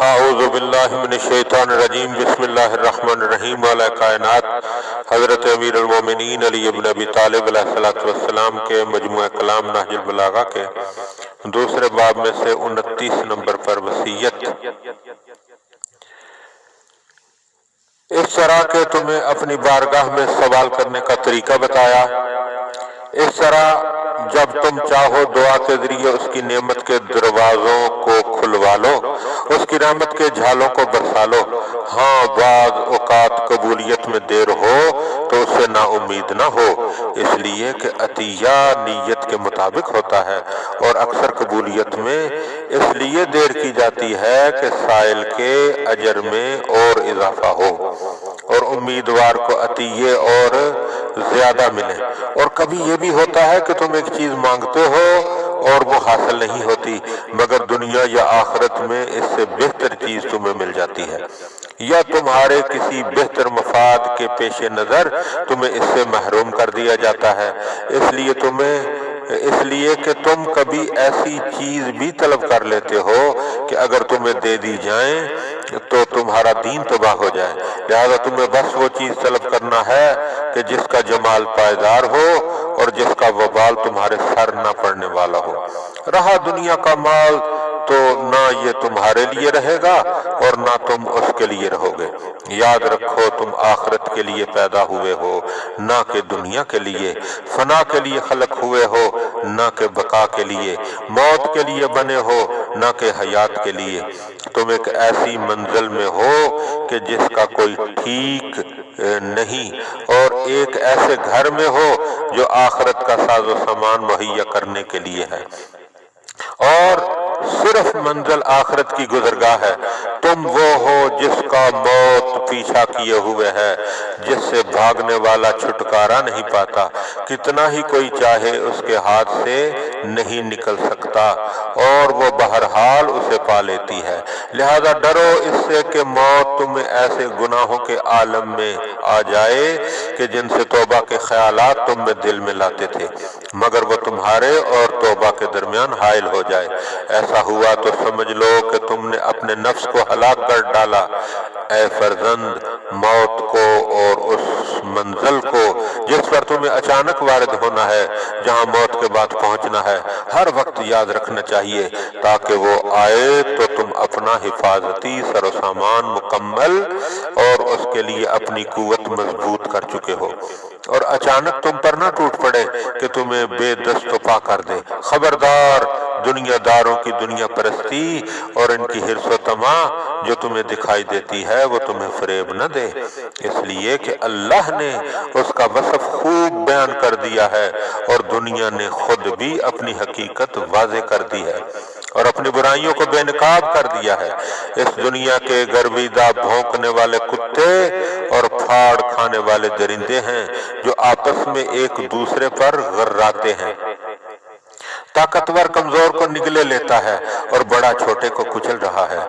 اعوذ باللہ من الشیطان الرجیم بسم اللہ الرحمن الرحیم علی کائنات حضرت امیر المومنین علی ابن ابی طالب علیہ السلام کے مجموعہ کلام نہج البلاغہ کے دوسرے باب میں سے 29 نمبر پر وصیت۔ اس طرح کہ تمہیں اپنی بارگاہ میں سوال کرنے کا طریقہ بتایا، اس طرح جب تم چاہو دعا کے ذریعے اس کی نعمت کے دروازوں کو کھلوا لو، اس کی رحمت کے جھالوں کو برسا لو۔ ہاں، بعض اوقات قبولیت میں دیر ہو تو اسے نا امید نہ ہو، اس لیے کہ عطیہ نیت کے مطابق ہوتا ہے، اور اکثر قبولیت میں اس لیے دیر کی جاتی ہے کہ سائل کے اجر میں اور اضافہ ہو اور امیدوار کو عطیے اور زیادہ ملے۔ اور کبھی یہ بھی ہوتا ہے کہ تم ایک چیز مانگتے ہو اور وہ حاصل نہیں ہوتی، مگر دنیا یا آخرت میں اس سے بہتر چیز تمہیں مل جاتی ہے، یا تمہارے کسی بہتر مفاد کے پیش نظر تمہیں اس سے محروم کر دیا جاتا ہے، اس لیے کہ تم کبھی ایسی چیز بھی طلب کر لیتے ہو کہ اگر تمہیں دے دی جائیں تو تمہارا دین تباہ ہو جائے، لہذا تمہیں بس وہ چیز طلب کرنا ہے کہ جس کا جمال پائیدار ہو اور جس کا وبال تمہارے سر نہ پڑنے والا ہو۔ رہا دنیا کا مال تو نہ یہ تمہارے لیے رہے گا اور نہ تم اس کے لیے رہو گے۔ یاد رکھو تم آخرت کے لیے پیدا ہوئے ہو، نہ کہ دنیا کے لیے، فنا کے لیے خلق ہوئے ہو نہ کہ بقا کے لیے، موت کے لیے بنے ہو نہ کہ حیات کے لیے۔ تم ایک ایسی منزل میں ہو کہ جس کا کوئی ٹھیک نہیں، اور ایک ایسے گھر میں ہو جو آخرت کا ساز و سامان مہیا کرنے کے لیے ہے، اور صرف منزل آخرت کی گزرگاہ ہے۔ تم وہ ہو جس کا موت پیچھا کیے ہوئے ہے، جس سے بھاگنے والا چھٹکارا نہیں پاتا، کتنا ہی کوئی چاہے اس کے ہاتھ سے نہیں نکل سکتا، اور وہ بہرحال اسے پا لیتی ہے۔ لہذا ڈرو اس سے کہ موت تمہیں ایسے گناہوں کے عالم میں آ جائے کہ جن سے توبہ کے خیالات تم میں دل میں لاتے تھے، مگر وہ تمہارے اور توبہ کے درمیان حائل ہو جائے۔ ایسا ہوا تو سمجھ لو کہ تم نے اپنے نفس کو ہلاک کر ڈالا۔ اے فرزند، موت کو اور اس منزل کو جس پر تمہیں اچانک وارد ہونا ہے، جہاں موت کے بعد پہنچنا ہے، ہر وقت یاد رکھنا چاہیے، تاکہ وہ آئے تو تم اپنا حفاظتی سر و سامان مکمل اور اس کے لیے اپنی قوت مضبوط کر چکے ہو، اور اچانک تم پر نہ ٹوٹ پڑے کہ تمہیں بے دست و پا کر دے۔ خبردار، دنیا داروں کی دنیا پرستی اور ان کی حرص و طمع جو تمہیں دکھائی دیتی ہے وہ تمہیں فریب نہ دے، اس لیے کہ اللہ نے اس کا وصف خوب بیان کر دیا ہے، اور دنیا نے خود بھی اپنی حقیقت واضح کر دی ہے اور اپنی برائیوں کو بے نقاب کر دیا ہے۔ اس دنیا کے گرویدہ بھونکنے والے کتے اور پھاڑ کھانے والے درندے ہیں جو آپس میں ایک دوسرے پر غراتے ہیں۔ طاقتور کمزور کو نگلے لیتا ہے اور بڑا چھوٹے کو کچل رہا ہے۔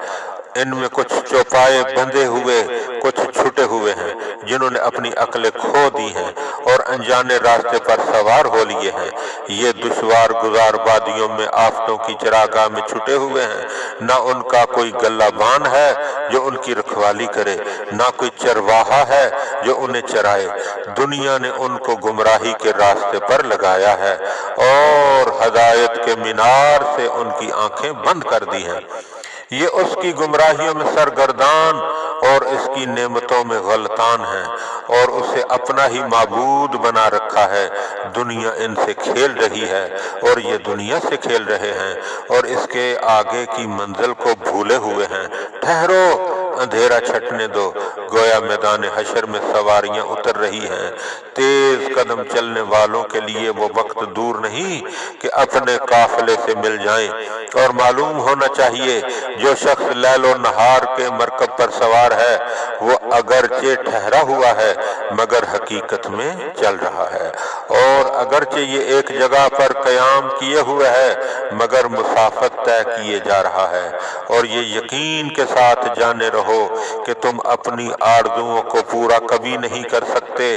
ان میں کچھ چوپائے بندھے ہوئے، کچھ چھٹے ہوئے ہیں، جنہوں نے اپنی عقلیں کھو دی ہیں اور انجانے راستے پر سوار ہو لیے ہیں۔ یہ دشوار گزار وادیوں میں آفتوں کی چراگاہ میں چھٹے ہوئے ہیں، نہ ان کا کوئی گلہ بان ہے جو ان کی رکھوالی کرے، نہ کوئی چرواہا ہے جو انہیں چرائے۔ دنیا نے ان کو گمراہی کے راستے پر لگایا ہے اور ہدایت کے مینار سے ان کی آنکھیں بند کر دی ہیں۔ یہ اس کی گمراہیوں میں سرگردان اور اس کی نعمتوں میں غلطان ہیں، اور اسے اپنا ہی معبود بنا رکھا ہے۔ دنیا ان سے کھیل رہی ہے اور یہ دنیا سے کھیل رہے ہیں، اور اس کے آگے کی منزل کو بھولے ہوئے ہیں۔ ٹھہرو، اندھیرا چھٹنے دو، گویا میدان حشر میں سواریاں اتر رہی ہیں۔ تیز قدم چلنے والوں کے لیے وہ وقت دور نہیں کہ اپنے قافلے سے مل جائیں، اور معلوم ہونا چاہیے جو شخص لیل و نہار کے مرکب پر سوار ہے وہ اگرچہ ٹھہرا ہوا ہے مگر حقیقت میں چل رہا ہے، اور اگرچہ یہ ایک جگہ پر قیام کیے ہوئے ہے مگر مسافت طے کیے جا رہا ہے۔ اور یہ یقین کے ساتھ جانے رہو کہ تم اپنی آرزوؤں کو پورا کبھی نہیں کر سکتے،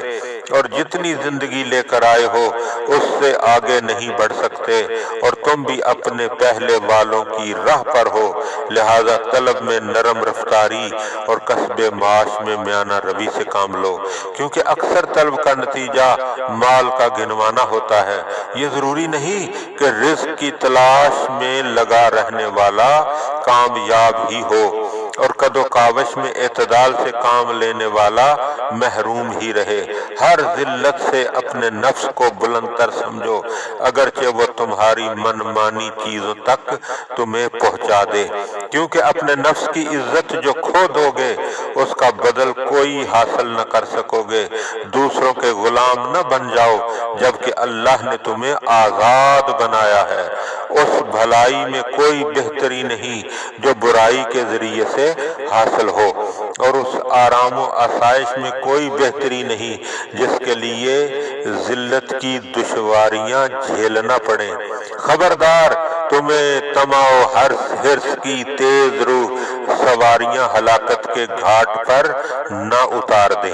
اور جتنی زندگی لے کر آئے ہو اس سے آگے نہیں بڑھ سکتے، اور تم بھی اپنے پہلے والوں کی راہ پر ہو، لہذا طلب میں نرم رفتاری اور کسب معاش میں میانہ روی سے کام لو، کیونکہ اکثر طلب کا نتیجہ مال کا گنوانا ہوتا ہے۔ یہ ضروری نہیں کہ رزق کی تلاش میں لگا رہنے والا کامیاب ہی ہو، اور قد و کاوش میں اعتدال سے کام لینے والا محروم ہی رہے۔ ہر ذلت سے اپنے نفس کو بلند تر سمجھو، اگرچہ وہ تمہاری من مانی چیزوں تک تمہیں پہنچا دے، کیونکہ اپنے نفس کی عزت جو کھو دو گے اس کا بدل کوئی حاصل نہ کر سکو گے۔ دوسروں کے غلام نہ بن جاؤ جبکہ اللہ نے تمہیں آزاد بنایا ہے۔ اس بھلائی میں کوئی بہتری نہیں جو برائی کے ذریعے سے حاصل ہو، اور اس آرام و آسائش میں کوئی بہتری نہیں جس کے لیے ذلت کی دشواریاں جھیلنا پڑے۔ خبردار، تمہیں طمع و حرص کی تیز رو سواریاں ہلاکت کے گھاٹ پر نہ اتار دیں۔